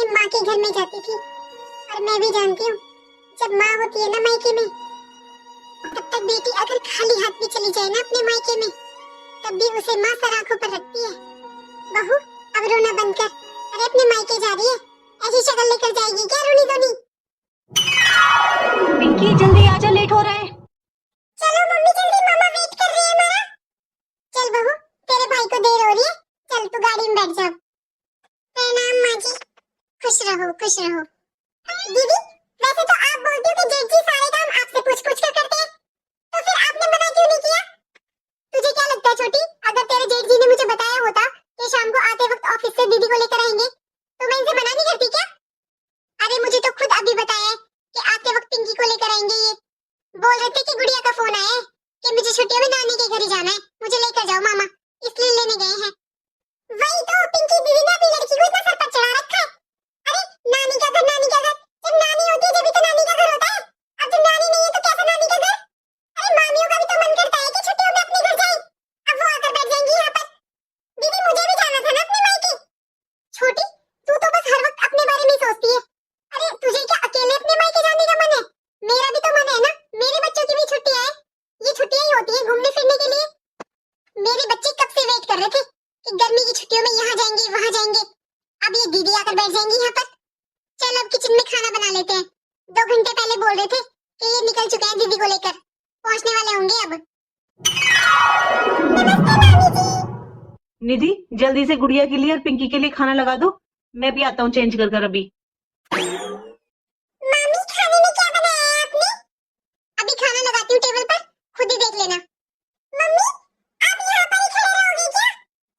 अपनी माँ के घर में जाती थी। और मैं भी जानती हूँ, जब माँ होती है ना मायके में, तब तक बेटी अगर खाली हाथ भी चली जाए ना अपने मायके में, तब भी उसे माँ सर आंखों पर रखती है। बहू, अब रोना बंद कर। अरे अपने मायके जा रही है, ऐसी शक्ल लेकर जाएगी क्या रोनी धोनी? पिंकी जल्दी आजा, लेट हो रहा है। चलो मम्मी जल्दी, मामा वेट कर रहे हैं हमारा। चल बहू, तेरे भाई को देर हो रही है, चल तू गाड़ी में बैठ जा। प्रणाम माँ जी। खुश रहो खुश रहो। दीदी, वैसे तो आप बोलती हो कि जेठ जी सारे काम आपसे पूछ-पूछ कर करते हैं, तो फिर आपने मना क्यों नहीं किया? तुझे क्या लगता है छोटी, अगर तेरे जेठ जी ने मुझे बताया होता कि शाम को आते वक्त ऑफिस से दीदी को लेकर आएंगे, तो मैं इनसे मना नहीं करती क्या? अरे मुझे तो खुद अभी बताया है कि आते वक्त पिंकी को लेकर आएंगे। ये बोल रहे थे कि गुड़िया का फोन आया है कि मुझे छुट्टियों में नानी के घर ही जाना है, मुझे लेकर जाओ मामा, इसलिए लेने गए हैं। वही तो, पिंकी दीदी ने अपनी लड़की को इतना सर पर चढ़ा रखा है। अरे नानी का घर, नानी का घर, जब नानी होती है जब तो नानी का घर होता है। अब जब नानी नहीं है तो कैसा नानी का घर? अरे मामियों का भी तो मन करता है कि छुट्टियों में अपने घर जाएं। अब वो आकर बैठ जाएंगी यहाँ पर। दीदी मुझे भी जाना था ना अपने मायके। छोटी, तू तो बस हर वक्त अपने बारे में सोचती है। अरे तुझे क्या अकेले अपने मायके जाने का मन है? मेरा भी तो मन है ना, मेरे बच्चों की भी छुट्टियां हैं। ये छुट्टियां ही होती है घूमने फिरने के लिए। मेरे बच्चे कब से वेट कर रहे थे कि गर्मी की छुट्टियों में यहाँ जाएंगे वहाँ जाएंगे। अब ये दीदी आकर बैठ जाएंगी यहाँ पर। चल अब किचन में खाना बना लेते हैं। 2 घंटे पहले बोल रहे थे कि ये निकल चुके हैं दीदी को लेकर, पहुँचने वाले होंगे अब। नमस्ते मामी जी। निधि जल्दी से गुड़िया के लिए और पिंकी के लिए खाना लगा दो, मैं भी आता हूँ चेंज कर कर अभी। मामी खाने में क्या बनाया है आपने? अभी खाना लगाती हूँ टेबल पर, खुद ही देख लेना। मम्मी आप यहाँ पर ही खड़े रहोगे क्या?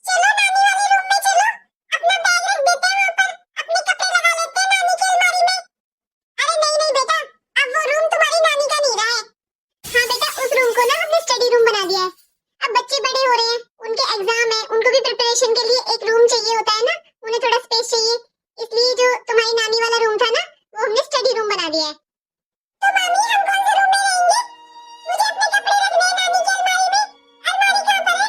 चलो नानी वाले रूम में चलो, अपना बैग रख देते हैं वहाँ पर, अपने कपड़े लगा लेते हैं नानी की अलमारी में। अरे नहीं नहीं बेटा, अब वो रूम तुम्हारी नानी का नहीं रहा है। हाँ बेटा, उस रूम को ना हमने स्टडी रूम बना दिया है। अब बच्चे बड़े हो रहे हैं, उनके एग्जाम है, उनको भी प्रिपरेशन के लिए एक रूम चाहिए होता है ना, उन्हें थोड़ा स्पेस चाहिए, इसलिए जो तुम्हारी नानी वाला रूम था ना, वो हमने स्टडी रूम बना दिया है। तो मामी हम कौन से रूम में रहेंगे? मुझे अपने कपड़े रखने हैं नानी की अलमारी में। अलमारी कहाँ पर है?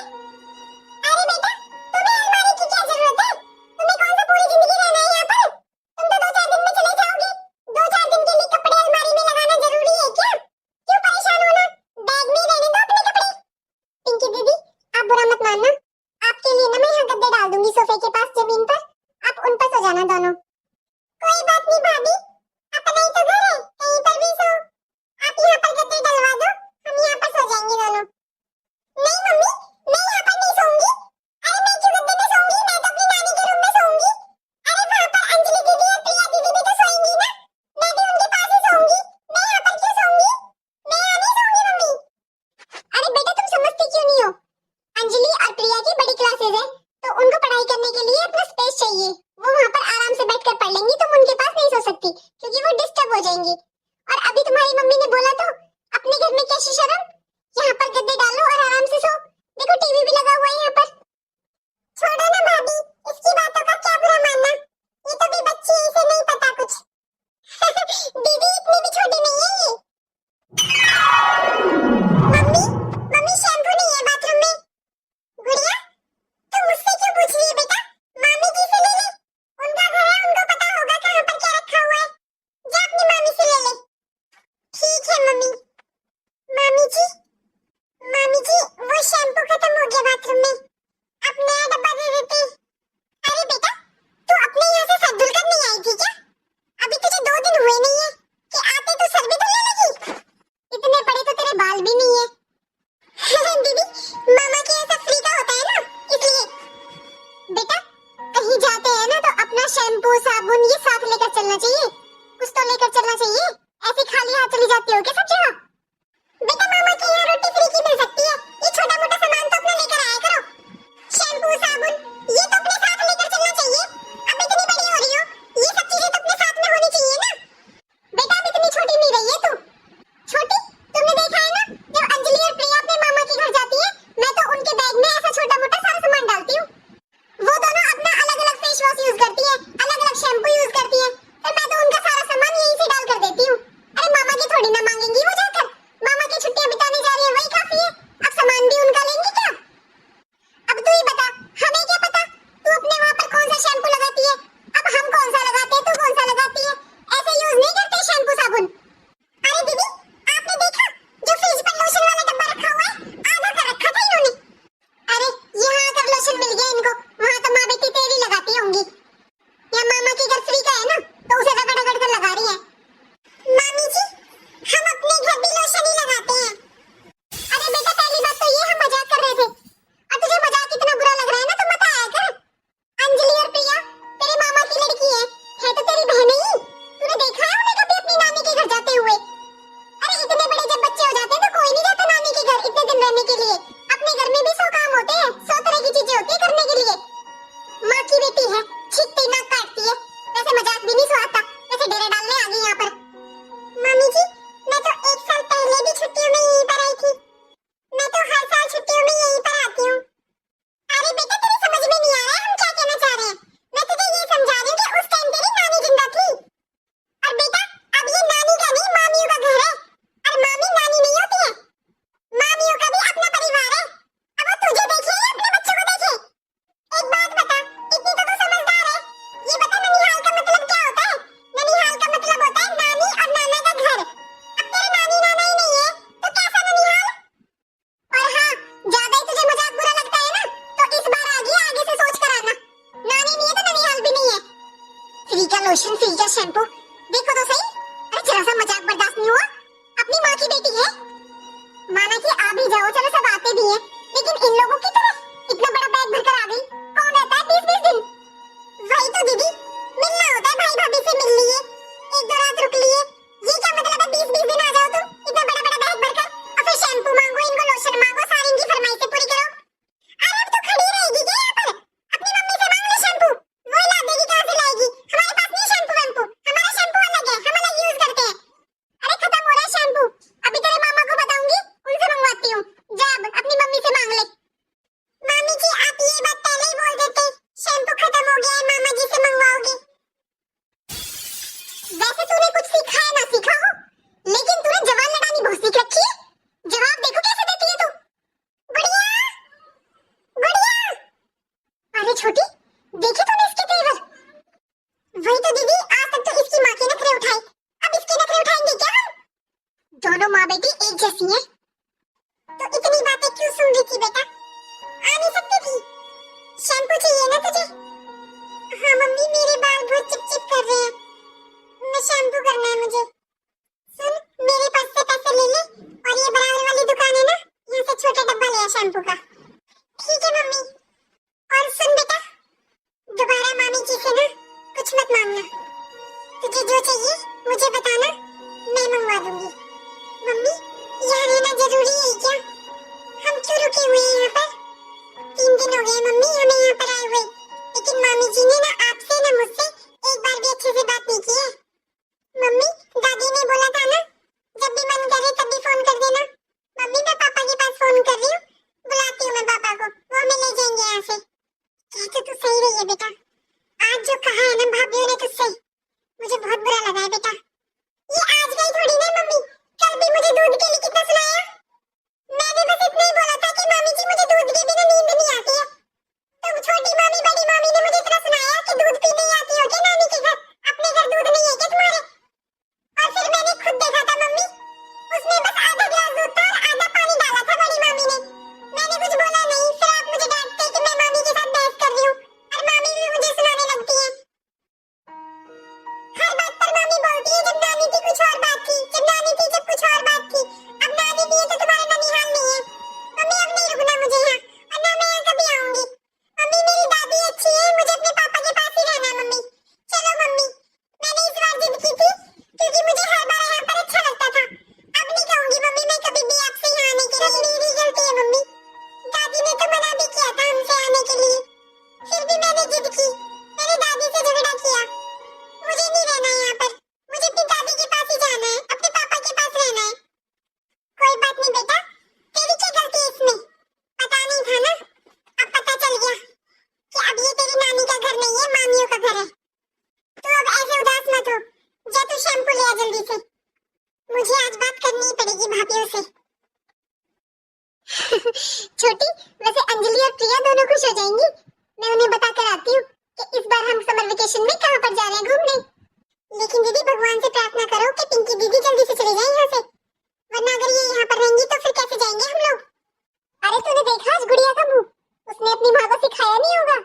अरे बेटा, तुम्हें अलमारी की क्या जरूरत है? तुम्हें कौन सा पूरी जिंदगी रहना है यहाँ पर? तुम तो 2-4 दिन में चले जाओगे। 2-4 दिन के लिए कपड़े अलमारी में लगाना जरूरी है क्या? क्यों परेशान होना? बैग में रहने दो अपने कपड़े। पिंकी दीदी, आप बुरा मत मानना, आपके लिए ना मैं यहाँ गद्दे डाल दूंगी सोफे के पास जमीन पर, आप उन पर सो जाना दोनों। कोई बात नहीं भाभी, अपना ही तो घर है, कहीं पर भी सो। आप यहाँ पर गद्दे डलवा दो, हम यहाँ पर सो जाएंगे दोनों। नहीं मम्मी, मैं यहाँ पर नहीं सोऊंगी। अरे मैं क्यों गद्दे पे सोऊंगी? मैं तो अपनी नानी के रूम में सोऊंगी। अरे वहाँ पर अंजलि दीदी और प्रिया दीदी भी तो सोएंगी ना, मैं भी उनके पास ही सोऊंगी। मैं यहाँ पर क्यों सोऊंगी? मैं यहाँ नहीं सोऊंगी मम्मी। अरे बेटा तुम समझती क्यों नहीं हो? अंजलि और प्रिया की बड़ी क्लासेस है, तो उनको पढ़ाई करने के लिए अपना स्पेस चाहिए। वो वहाँ पर आराम से बैठकर पढ़ लेंगी, तुम उनके पास नहीं सो सकती क्योंकि वो डिस्टर्ब हो जाएंगी। और अभी तुम्हारी मम्मी ने बोला तो अपने घर में कैसी शर्म? यहाँ पर गद्दे डालो और आराम से सो। देखो टीवी भी लगा हुआ है यहाँ पर। छोड़ो ना भाभी, इसकी बातों का क्या बुरा मानना, ये तो भी बच्ची है, इसे नहीं पता कुछ। दीदी इतनी भी छोटी नहीं है ये। मम्मी, मम्मी शैम्पू नहीं है बाथरूम में। गुड़िया, तुम मुझसे क्यों पूछ रही है बेटा? मामी जी से ले ले, उनका घर है, उनको पता होगा कहाँ पर क्या रखा हुआ है। जा अपनी मामी से ले ले। ठीक है मम्मी। मामी जी वो शैम्पू खत्म हो गया बाथरूम में, आप नया डब्बा दे देते। अरे बेटा, तू अपने यहाँ से सर धुलकर नहीं आई थी क्या? अभी तुझे 2 दिन हुए नहीं है कि आते तू सर भी धुलने लगी? इतने बड़े तो तेरे बाल भी नहीं है। दीदी, मामा के यहाँ सब फ्री का होता है ना, इसलिए। बेटा कहीं जाते हैं ना तो अपना शैम्पू साबुन ये साथ लेकर चलना चाहिए, कुछ तो लेकर चलना चाहिए। ऐसे खाली हाथ चली जाती हो क्या सब जगह? बेटा मामा के यहाँ रोटी फ्री की मिल सकती है, ये छोटा मोटा सामान तो अपना लेकर आया करो। शैम्पू साबुन ये तो अपने साथ लेकर चलना चाहिए। अब इतनी बड़ी हो रही हो, ये सब चीजें तो अपने साथ में होनी चाहिए ना। बेटा अब इतनी छोटी नहीं रही है तू। छोटी, तुमने देखा है ना, जब अंजलि और प्रिया अपने मामा के घर जाती है, मैं तो उनके बैग में ऐसा छोटा मोटा सारा सामान डालती हूँ। वो दोनों अपना अलग अलग फेस वॉश यूज करती है, अलग अलग शैम्पू यूज करती है, फिर मैं तो उनका सारा सामान यहीं से डाल कर देती हूँ। अरे मामा की थोड़ी ना मांगेंगी वो जाकर, मामा की छुट्टियां बिताने जा रही है वही काफी है। इनको, वहाँ तो माँ बेटी तेल ही लगाती होंगी। या मामा की घर फ्री का है ना, तो उसे रगड़ रगड़ कर लगा रही है। मामी जी, हम अपने घर भी लोशन ही लगाते हैं। अरे बेटा, पहली बात तो ये हम मजाक कर रहे थे, और तुझे मजाक इतना बुरा लग रहा है ना तो मत आया कर। अंजलि और प्रिया तेरे मामा की लड़की है तो तेरी बहन ही। तूने देखा है उन्हें कभी अपनी नानी के घर जाते हुए? अरे इतने बड़े जब बच्चे हो जाते हैं तो कोई नहीं जाता नानी के घर इतने दिन रहने के लिए। अपने घर में भी 100 काम होते हैं, 100 तरह की चीजें होती है करने के लिए। माँ की बेटी है, छींकती नाक काटती है, वैसे मजाक भी नहीं सुहाता, वैसे डेरे डालने आ गई यहाँ पर। मम्मी जी, मैं तो 1 साल पहले भी छुट्टियों में यहीं पर आई थी। मैं तो हर साल छुट्टियों में यहीं पर आती हूँ। अरे बेटा, तेरी समझ में नहीं आ रहा है हम क्या कहना चाह रहे हैं। मैं तुझे ये समझा रही हूँ कि उस टाइम तेरी नानी जिंदा थी। और बेटा, अब ये नानी का नहीं मामियों का घर है, और मामी नानी नहीं होती है। मामियों का भी अपना परिवार है। अब वो तुझे देखे या अपने बच्चों को देखे? एक बात बता, इतनी तो तू समझदार है, ये बता ननिहाल का मतलब क्या होता है? ननिहाल का मतलब होता है नानी और नाना का घर। अब तेरे नानी नाना ही नहीं है तो कैसा ननिहाल? और हाँ, ज्यादा ही तुझे मजाक बुरा लगता है ना, तो इस बार आगे से सोच कर आना। नानी नहीं है तो ननिहाल भी नहीं है। फ्री का लोशन, फ्री का शैम्पू, देखो तो सही। अरे जरा सा मजाक बर्दाश्त नहीं हुआ? अपनी माँ की बेटी है, माना कि आ भी जाओ, चलो सब आते भी हैं, लेकिन इन लोगों की तरह इतना बड़ा बैग भरकर आ गई। कौन रहता है 20-20 दिन? वही तो दीदी, मिलना होता है, भाई भाभी से मिल लिए, 1-2 रात रुक लिए। ये क्या मतलब है 20-20 दिन आ जाओ तुम इतना बड़ा बड़ा बैग भरकर, और फिर शैम्पू मांगो, इनको लोशन मांगो, सारी इनकी फरमाइशें पूरी करो। अरे अब तो खड़ी रहेगी क्या यहाँ पर? अपनी मम्मी से मांग ले शैम्पू, वो ला देगी, कहाँ से लाएगी? हमारे पास नहीं शैम्पू वैम्पू, हमारा शैम्पू अलग है, हम अलग यूज करते हैं। अरे खत्म हो रहा है शैम्पू, अभी तेरे मामा को बताऊंगी, उनसे मंगवाती हूँ। जा अब अपनी मम्मी से मांग ले। मामी जी, आप ये बात पहले ही बोल देते, शैम्पू खत्म हो गया है, मामा जी से मंगवाओगे। वैसे तूने कुछ सीखा है ना सीखा हो, लेकिन तूने जवान लड़ानी बहुत सीख रखी है। जवाब देखो कैसे देती है तू। गुड़िया, गुड़िया। अरे छोटी, देखे तूने इसके तेवर? वही तो दीदी, आज तक तो इसकी माँ के नखरे उठाए, अब इसके नखरे उठाएंगे क्या हम? दोनों माँ बेटी एक जैसी हैं। तो इतनी बातें क्यों सुन रही थी बेटा? आ नहीं सकती थी? शैम्पू चाहिए ना तुझे? हाँ मम्मी, मेरे बाल बहुत चिपचिप कर रहे हैं, मैं शैम्पू करना है मुझे। सुन, मेरे पास से पैसे ले ले, और ये बराबर वाली दुकान है ना, यहाँ से छोटा डब्बा ले आ शैम्पू का। ठीक है मम्मी। और सुन बेटा, दोबारा मामी जी से ना कुछ मत मांगना, तुझे जो चाहिए मुझे बताना, मैं मंगवा दूंगी। मम्मी, यहाँ रहना जरूरी है क्या? हम क्यों रुके हुए हैं यहाँ पर? 3 दिन हो गए मम्मी हमें यहाँ पर आए हुए, लेकिन मामी जी ने ना आपसे ना मुझसे एक बार भी अच्छे से बात नहीं की है। मम्मी, दादी ने बोला था ना, जब भी मन करे तब भी फोन कर देना। मम्मी, मैं पापा के पास फोन कर रही हूँ, बुलाती हूँ मैं पापा को, वो हमें ले जाएंगे यहाँ से। कह तो तू सही रही है बेटा, आज जो कहा है ना भाभीओ ने तुझसे, मुझे बहुत बुरा लगा है बेटा। ये आज गई थोड़ी ना मम्मी, कल भी मुझे दूध के लिए कितना सुनाया। मैंने बस इतना ही बोला था कि मामी जी मुझे दूध के बिना नींद नहीं आती है। तुम छोटी मामी बड़ी मामी ने मुझे इतना सुनाया कि दूध पीने आती हो क्या नानी के घर? अपने घर दूध नहीं है क्या तुम्हारे? और फिर मैंने खुद देखा था मम्मी, उसमें बस आधा गिलास दूध था और आधा पानी डाला था बड़ी मामी ने। मैंने कुछ बोला नहीं, फिर आप मुझे डांटते कि मैं मामी के साथ बहस कर रही हूँ, और मामी भी मुझे सुनाने लगती है। हर बात पर मामी बोलती है जब नानी थी कुछ और बात थी, जब नानी थी जब कुछ और बात थी, अब नानी नहीं है तो तुम्हारा ननिहाल नहीं है। मम्मी, अब नहीं रुकना मुझे यहाँ, और ना मैं यहाँ कभी आऊंगी। मम्मी, मेरी दादी अच्छी है, मुझे अपने पापा के पास ही रहना है मम्मी। चलो मम्मी, मैंने इस बार जिद की थी क्योंकि मुझे हर बार यहाँ पर अच्छा लगता था। अब नहीं कहूंगी मम्मी मैं कभी भी आपसे यहाँ आने के लिए, मेरी गलती है मम्मी। दादी ने तो मना भी किया था हमसे आने के लिए, फिर भी मैंने जिद की, मैंने दादी से झगड़ा किया। मुझे नहीं रहना यहाँ पर, मुझे अपनी दादी के पास ही जाना है, अपने पापा के पास रहना है। कोई बात नहीं बेटा, तेरी क्या गलती है इसमें? पता नहीं था ना, अब पता चल गया कि अब ये तेरी नानी का घर नहीं है, मामियों का घर है। तू अब ऐसे उदास मत हो, जा तू शैम्पू ले आ जल्दी से, मुझे आज बात करनी ही पड़ेगी भाभीओ से। छोटी, वैसे अंजलि और प्रिया दोनों खुश हो जाएंगी, मैं उन्हें बता कर आती हूँ कि इस बार हम समर वेकेशन में कहाँ पर जा रहे हैं घूमने। लेकिन दीदी, भगवान से प्रार्थना करो कि पिंकी दीदी जल्दी से चले जाए यहाँ से, वरना अगर ये यहाँ पर रहेंगी तो फिर कैसे जाएंगे हम लोग? अरे तूने देखा आज गुड़िया का मुंह? उसने अपनी माँ को सिखाया नहीं होगा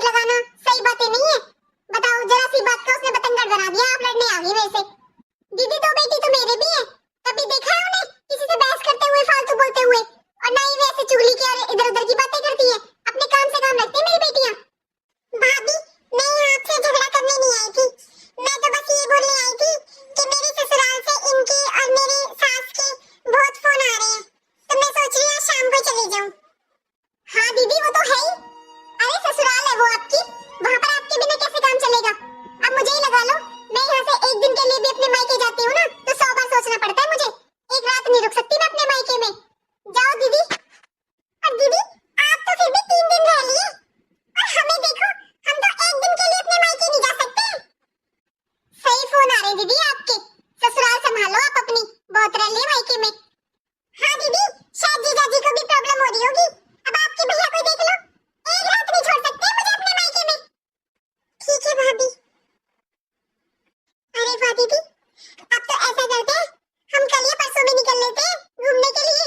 लगाना सही बातें नहीं है। बताओ, जरा सी बात का उसने बतंगड़ बना दिया, आप लड़ने आ गई मेरे से। दीदी दो बेटी तो मेरे भी है, कभी देखा है उन्हें किसी से बहस करते हुए, फालतू बोलते हुए? और ना ही वैसे चुगली की और इधर उधर की बातें करती है। अपने काम से काम रखती है मेरी बेटियां। भाभी, मैं यहाँ आपसे झगड़ा करने नहीं आई थी, मैं तो बस ये बोलने आई थी कि मेरे ससुराल से इनके और मेरे सास के बहुत फोन आ रहे हैं, तो मैं सोच रही हूँ आज शाम को चली जाऊँ। हाँ दीदी, वो तो है ही। अरे ससुराल है वो आपकी, वहाँ पर आपके बिना कैसे काम चलेगा? अब मुझे ही लगा लो, मैं यहाँ से एक दिन के लिए भी अपने मायके जाती हूँ ना, तो 100 बार सोचना पड़ता है मुझे। एक रात नहीं रुक सकती मैं अपने मायके में। जाओ दीदी। और दीदी, आप तो फिर भी 3 दिन रह लिए, और हमें देखो, हम तो एक दिन के लिए अपने मायके नहीं जा सकते। सही फोन आ रहे दीदी आपके, ससुराल संभालो आप अपनी, बहुत रह लिए मायके में। हाँ दीदी, शायद जीजाजी को भी प्रॉब्लम हो रही होगी, अब आपके भैया को देख लो, एक रात नहीं छोड़ सकते मुझे अपने मायके में। ठीक है भाभी। अरे वाह दीदी, अब तो ऐसा करते हैं, हम कल या परसों में निकल लेते हैं घूमने के लिए।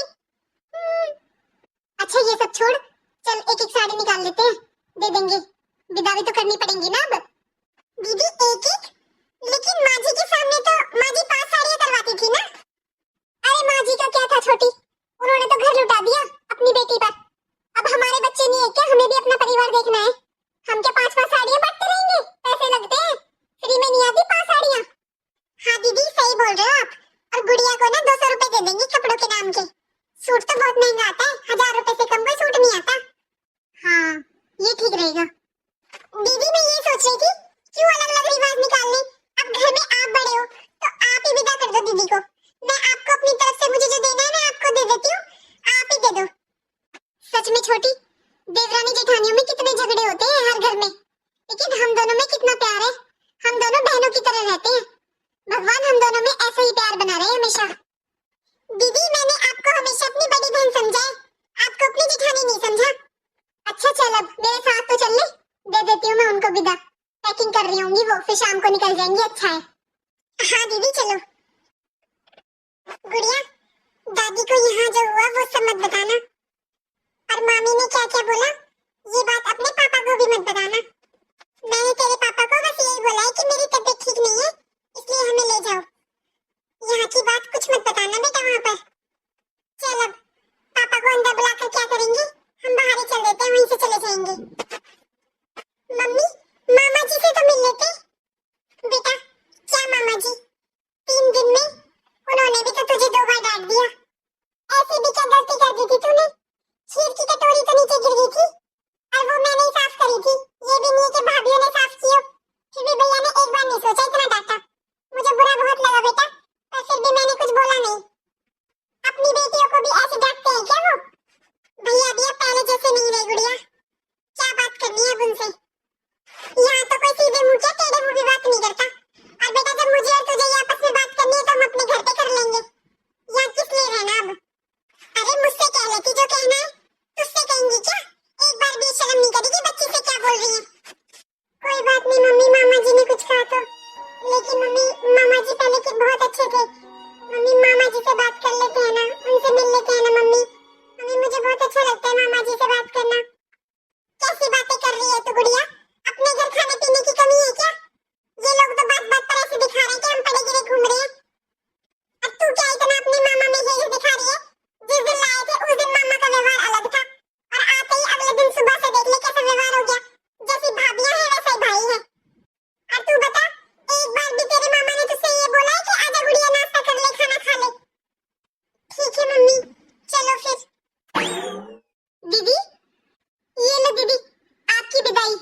अच्छा ये सब छोड़, चल एक एक साड़ी निकाल लेते हैं, दे देंगे, विदा भी तो करनी पड़ेगी ना अब। दीदी एक एक, लेकिन माँ जी के सामने तो माँ जी 5 साड़ियाँ करवाती थी ना। अरे माँ जी का क्या था छोटी, उन्होंने तो घर लुटा दिया अपनी बेटी पर। अब हमारे बच्चे नहीं है क्या, हमें भी अपना परिवार देखना है। हम क्या 5-5 साड़ियाँ बांटते रहेंगे, पैसे लगते हैं, फ्री में नहीं आती 5 साड़ियाँ। हाँ दीदी सही बोल रहे हो आप, और गुड़िया को ना 200 रुपए दे देंगे कपड़ों के नाम के। सूट तो बहुत महंगा आता है, 1000 रुपए से कम कोई सूट नहीं आता। हाँ ये ठीक रहेगा। दीदी मैं ये सोच रही थी, क्यों अलग अलग रिवाज निकालने, अब घर में आप बड़े हो तो आप ही विदा कर दो दीदी को। मैं आपको अपनी तरफ से मुझे जो देना है मैं आपको दे देती हूँ, आप ही दे दो। सच में छोटी, देवरानी जेठानियों में कितने झगड़े होते हैं हर घर में, लेकिन हम दोनों में कितना प्यार है, हम दोनों बहनों की तरह रहते हैं। भगवान हम दोनों में ऐसा ही प्यार बना रहे हमेशा। दीदी मैंने आपको हमेशा अपनी बड़ी बहन समझा है, आपको अपनी जेठानी नहीं समझा। अच्छा चल अब मेरे साथ तो चल ले, दे देती हूँ मैं उनको विदा, पैकिंग कर रही होंगी वो, फिर शाम को निकल जाएंगी। अच्छा है। हाँ दीदी चलो। गुड़िया, दादी को यहाँ जो हुआ वो सब मत बताना, और मामी ने क्या क्या बोला ये बात अपने पापा को भी मत बताना। मैंने तेरे पापा को बस यही बोला है कि मेरी तबीयत ठीक नहीं है, इसलिए हमें ले जाओ। यहाँ की बात कुछ मत बताना बेटा वहाँ पर। चल अब पापा को अंदर बुलाकर क्या करेंगे, हम बाहर ही चल देते हैं, वहीं से चले जाएंगे। मम्मी, मामा जी से तो मिल लेते। बेटा क्या मामा जी, 3 दिन में उन्होंने भी तो तुझे 2 बार डांट दिया, ऐसी भी क्या गलती कर दी थी तूने? खीर की कटोरी तो नीचे गिर गई थी, और वो मैंने ही साफ करी थी, ये भी नहीं है कि भाभीओ ने साफ की हो। फिर भी भैया ने एक बार नहीं सोचा इतना डांटा, मुझे बुरा बहुत लगा बेटा, पर फिर भी मैंने कुछ बोला नहीं। अपनी बेटियों को भी ऐसे डांटते हैं क्या वो? भैया भी अब पहले जैसे नहीं रहे गुड़िया, क्या बात करनी है अब उनसे। यहाँ तो कोई सीधे मुंह क्या टेढ़े मुंह भी बात नहीं करता, और बेटा जब मुझे और तुझे ये आपस में बात करनी है तो हम अपने घर पे कर लेंगे, यहाँ किस लिए रहना अब? अरे मुझसे कह लेती जो कहना है, तुझसे कहेंगी क्या? एक बार भी शर्म नहीं करेगी बच्ची से क्या बोल रही है। कोई बात नहीं मम्मी, मामा जी ने कुछ कहा तो, लेकिन मम्मी मामा जी पहले के बहुत अच्छे थे। मम्मी मामा जी से बात कर लेते हैं ना, उनसे मिल लेते हैं ना मम्मी। मम्मी मुझे बहुत अच्छा लगता है मामा जी से बात करना। कैसी बातें कर रही है तू गुड़िया, अपने घर खाने पीने की कमी है क्या? ये लोग तो बात बात पर ऐसे दिखा रहे हैं कि हम पड़े गिरे घूम रहे हैं, और तू क्या इतना अपने मामा में ये दिखा रही है? जिस दिन लाए थे उस दिन मामा का व्यवहार अलग था, और आते ही अगले दिन सुबह से देख ले कैसा व्यवहार हो गया, जैसी भाभियां हैं वैसे ही भाई हैं। और तू बता, एक बार भी तेरे मामा ने तुझसे ये बोला है कि आजा गुड़िया नाश्ता कर ले, खाना खा ले? ठीक है मम्मी, चलो फिर। दीदी ये लो दीदी आपकी विदाई,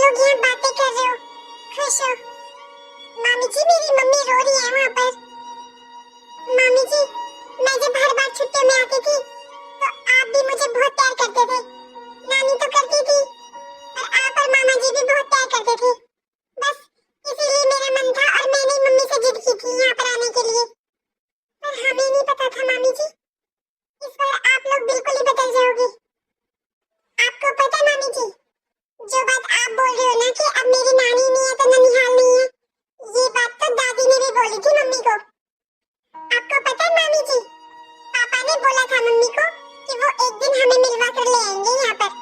लोग यहाँ बातें कर रहे हो, खुश हो। मामी जी, मेरी मम्मी रो रही है वहाँ पर। मामी जी, मैं जब हर बार छुट्टियों में आती थी तो आप भी मुझे बहुत प्यार करते थे। नानी तो करती थी, और आप और मामा जी भी बहुत प्यार करते थे। बस इसीलिए मेरा मन था और मैंने मम्मी से जिद की थी यहाँ पर आने के लिए। पर हमें नहीं पता था मामी जी, इस बार आप लोग बिल्कुल ही बदल जाओगे। आपको पता मामी जी, जो बात आप बोल रहे हो ना कि अब मेरी नानी नहीं है तो ननिहाल नहीं है, ये बात तो दादी ने भी बोली थी मम्मी को। आपको पता है मामी जी, पापा ने बोला था मम्मी को कि वो एक दिन हमें मिलवा कर ले आएंगे यहाँ पर,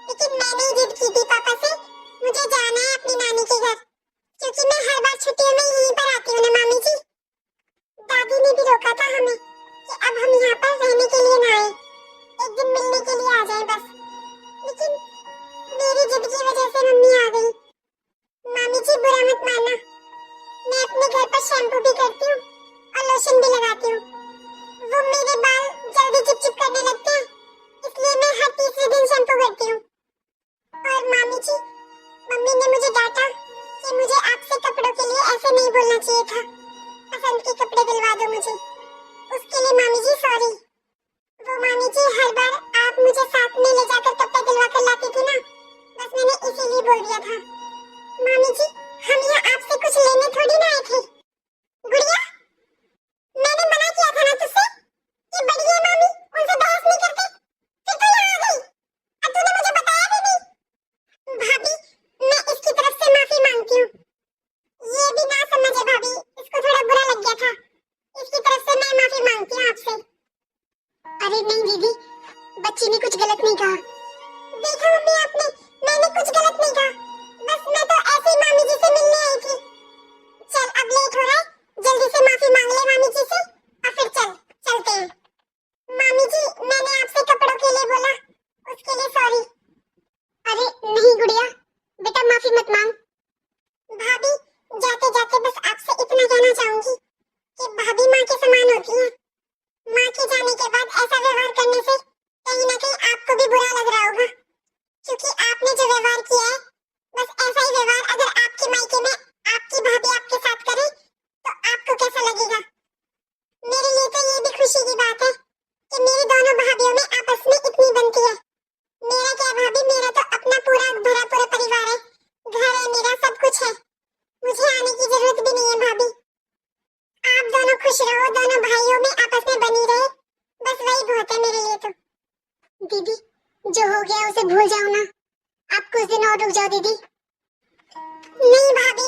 लेकिन मैंने जिद की थी पापा से, मुझे जाना है अपनी नानी के घर, क्योंकि मैं हर बार छुट्टियों में यहीं पर आती हूँ ना मामी जी। दादी ने भी रोका था हमें कि अब हम यहाँ पर रहने के लिए ना आए, एक दिन मिलने के लिए आ जाए बस, लेकिन मेरी जिद की वजह से मम्मी आ गई। मामी जी बुरा मत मानना, मैं अपने घर पर शैम्पू भी करती हूँ और लोशन भी लगाती हूँ। वो मेरे बाल जल्दी चिपचिप करने लगते हैं, इसलिए मैं हर तीसरे दिन शैम्पू करती हूँ। और मामी जी, मम्मी ने मुझे डांटा कि मुझे आपसे कपड़ों के लिए ऐसे नहीं बोलना चाहिए था, पसंद के कपड़े दिलवा दो मुझे। उसके लिए मामी जी सॉरी। वो मामी जी, हर बार आप मुझे साथ में ले जाकर कपड़े दिलवा कर लाती थी ना, बस मैंने इसीलिए बोल दिया था। मामी जी, हम यहाँ आपसे कुछ लेने थोड़ी ना आए थे। गुड़िया, मैंने मना किया था ना तुझसे कि बड़ी है मामी, उनसे बहस नहीं करते, फिर तो यहाँ आ गई और तूने मुझे बताया भी नहीं। भाभी, मैं इसकी तरफ से माफी मांगती हूँ। ये भी ना समझे भाभी, इसको थोड़ा बुरा लग गया था, इसकी तरफ से मैं माफी मांगती हूँ आपसे। अरे नहीं दीदी, बच्ची ने कुछ गलत नहीं कहा। देखा मम्मी आपने, मैंने कुछ गलत नहीं कहा, बस मैं तो ऐसे ही मामी जी से मिलने आई थी। चल अब लेट हो रहा है, जल्दी से माफी मांग ले मामी जी से और फिर चलते हैं। मामी जी, मैंने आपसे कपड़ों के लिए बोला, उसके लिए सॉरी। अरे नहीं गुड़िया, बेटा माफी मत मांग। भाभी, जाते जाते बस आपसे इतना कहना चाहूंगी कि भाभी माँ के समान होती है। माँ के जाने के बाद ऐसा व्यवहार करने से कहीं ना कहीं आपको भी बुरा लग रहा होगा, क्योंकि आपने जो व्यवहार किया है, बस ऐसा ही व्यवहार अगर आपके मायके में आपकी भाभी आपके साथ करे तो आपको कैसा लगेगा। मेरे लिए तो ये भी खुशी की बात है कि मेरी दोनों भाभीयों में आपस में इतनी बनती है। मेरा क्या भाभी, मेरा तो अपना पूरा भरा पूरा परिवार है, घर है मेरा, सब कुछ है, मुझे आने की जरूरत भी नहीं है भाभी। आप दोनों खुश रहो, दोनों भाइयों में आपस में बनी रहे, बस वही बहुत है मेरे लिए तो। दीदी, जो हो गया उसे भूल जाओ ना, आप कुछ दिन और रुक जाओ दीदी। नहीं भाभी,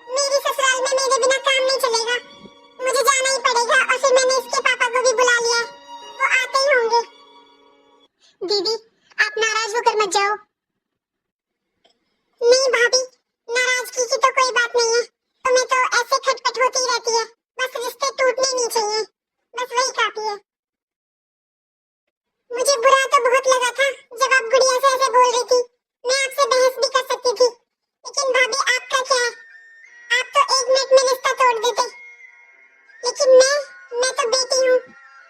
मेरी ससुराल में मेरे बिना काम नहीं चलेगा, मुझे जाना ही पड़ेगा, और फिर मैंने इसके पापा को भी बुला लिया है, वो आते ही होंगे। दीदी, आप नाराज होकर मत जाओ। नहीं भाभी, नाराजगी की तो कोई बात नहीं है, तुम्हें तो ऐसे खटपट होती रहती है, बस रिश्ते टूटने नहीं चाहिए, बस वही काफी है। मुझे बुरा तो बहुत लगा था जब आप गुड़िया से ऐसे बोल रही थी, मैं आपसे बहस भी कर सकती थी, लेकिन भाभी आपका क्या है, आप तो एक मिनट में रिश्ता तोड़ देते। लेकिन मैं तो बेटी हूँ,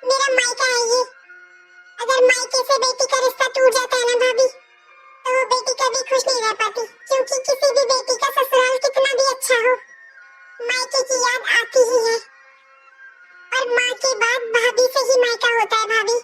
मेरा मायका है ये, अगर मायके से बेटी का रिश्ता टूट जाता है ना भाभी, तो वो बेटी कभी खुश नहीं रह पाती, क्योंकि किसी भी बेटी का ससुराल कितना भी अच्छा हो, मायके की याद आती ही है, और माँ के बाद भाभी से ही मायका होता है भाभी।